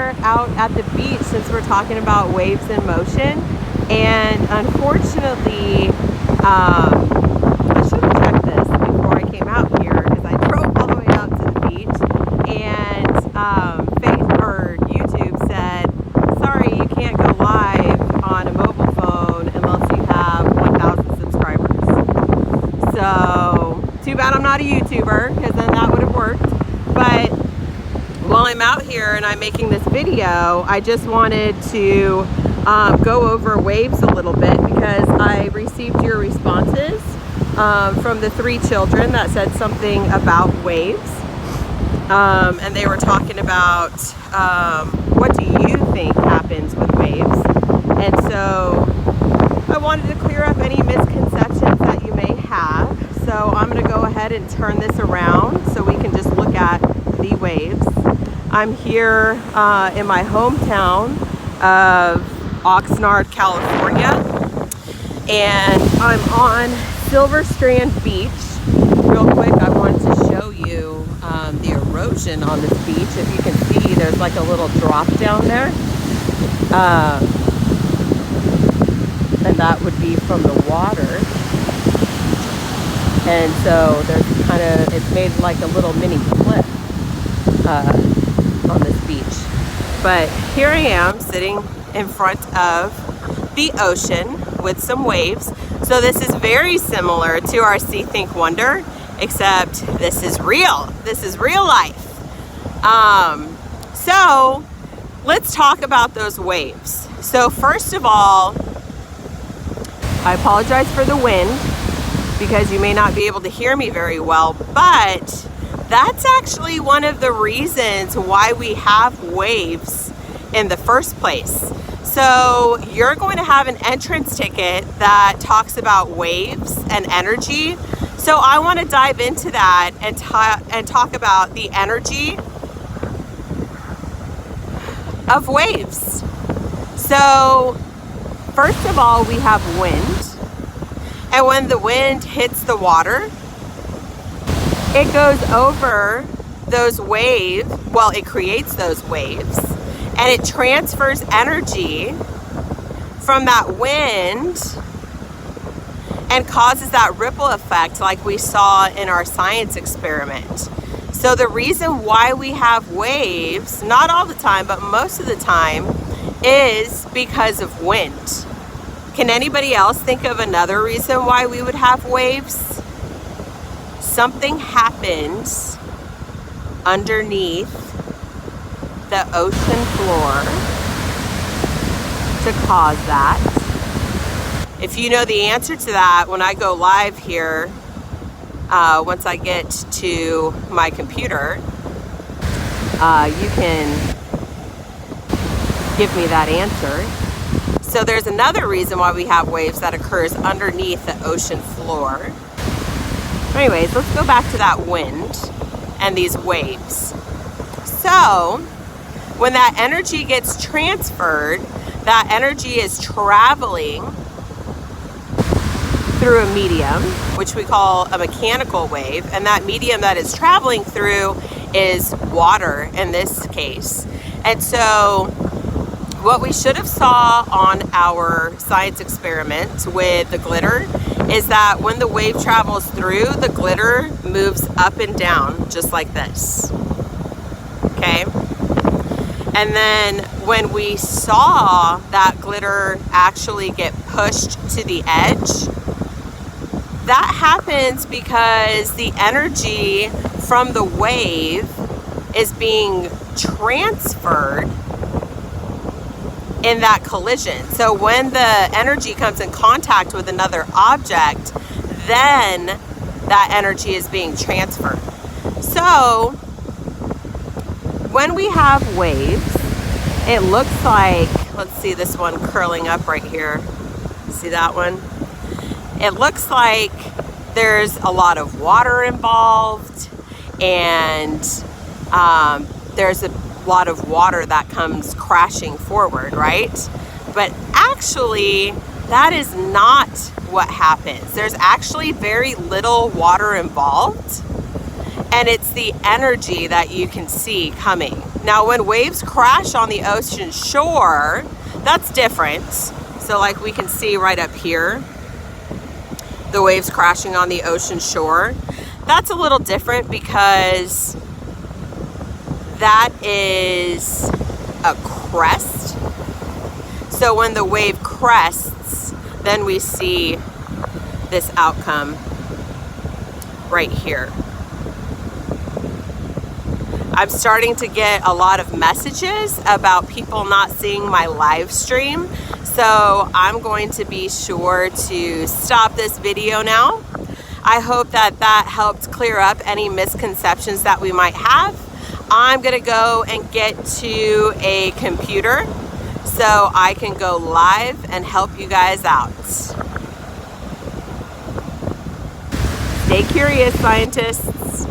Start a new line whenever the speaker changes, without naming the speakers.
here out at the beach since we're talking about waves in motion. And unfortunately, I should have checked this before I came out here because I drove all the way out to the beach, and YouTube said, sorry, you can't go live on a mobile phone unless you have 1,000 subscribers. So too bad I'm not a YouTuber, because then that would have worked. But while I'm out here and I'm making this video, I just wanted to go over waves a little bit, because I received your responses from the 3 children that said something about waves. And they were talking about what do you think happens with waves? And so I wanted to clear up any misconceptions that you may have. So I'm going to go ahead and turn this around so we can just look at the waves. I'm here in my hometown of Oxnard, California, and I'm on Silver Strand Beach. Real quick, I wanted to show you the erosion on this beach. If you can see, there's like a little drop down there, and that would be from the water. And so there's it's made like a little mini cliff on this beach. But here I am sitting in front of the ocean with some waves. So this is very similar to our See, Think, Wonder, except this is real. This is real life. So let's talk about those waves. So first of all, I apologize for the wind, because you may not be able to hear me very well, but that's actually one of the reasons why we have waves in the first place. So you're going to have an entrance ticket that talks about waves and energy. So I want to dive into that and talk about the energy of waves. So first of all, we have wind. And when the wind hits the water, it goes over those waves. Well, it creates those waves, and it transfers energy from that wind and causes that ripple effect like we saw in our science experiment. So the reason why we have waves, not all the time, but most of the time, is because of wind. Can anybody else think of another reason why we would have waves? Something happens underneath the ocean floor to cause that. If you know the answer to that, when I go live here, once I get to my computer, you can give me that answer. So there's another reason why we have waves that occurs underneath the ocean floor. Anyways, let's go back to that wind and these waves. So when that energy gets transferred, that energy is traveling through a medium, which we call a mechanical wave, and that medium that it's traveling through is water in this case. And so what we should have saw on our science experiment with the glitter is that when the wave travels through, the glitter moves up and down just like this. Okay? And then when we saw that glitter actually get pushed to the edge, that happens because the energy from the wave is being transferred in that collision. So when the energy comes in contact with another object, then that energy is being transferred. So when we have waves, it looks like, let's see this one curling up right here. See that one? It looks like there's a lot of water involved, and there's a lot of water that comes crashing forward, right? But actually, that is not what happens. There's actually very little water involved, and it's the energy that you can see coming. Now, when waves crash on the ocean shore, that's different. So like we can see right up here, the waves crashing on the ocean shore. That's a little different because that is a crest. So when the wave crests, then we see this outcome right here. I'm starting to get a lot of messages about people not seeing my live stream. So I'm going to be sure to stop this video now. I hope that that helped clear up any misconceptions that we might have. I'm gonna go and get to a computer so I can go live and help you guys out. Stay curious, scientists.